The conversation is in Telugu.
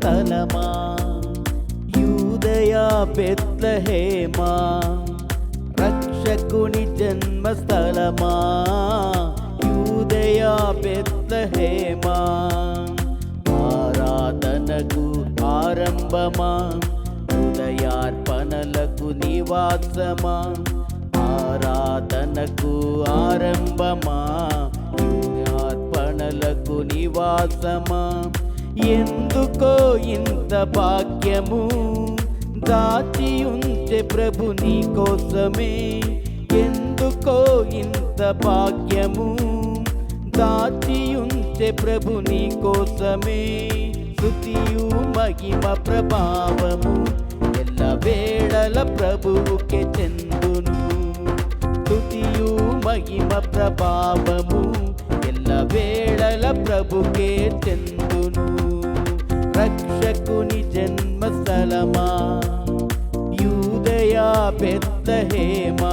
జన్మస్థలమా, యూదయ బెత్లెహేమా, రక్షకుని జన్మస్థలమా, యూదయ బెత్లెహేమా, ఆరాధనకు ఆరంభమా, హృదయార్పణలకు నివాసమా, ఆరాధనకు ఆరంభమా, హృదయార్పణలకు నివాసమా, ఎందుకో ఇంత భాగ్యము దాచి ఉంచే ప్రభు నీ కోసమే, ఎందుకో ఇంత భాగ్యము దాచి ఉంచే ప్రభు నీ కోసమే, స్తుతియు మహిమ ప్రభావము ఎల్ల వేళల ప్రభువుకే చెందును, స్తుతియు మహిమ ప్రభావము ఎల్ల వేళల ప్రభుకే చెందును. రక్షకుని జన్మస్థలమా, యూదయ బెత్లెహేమా.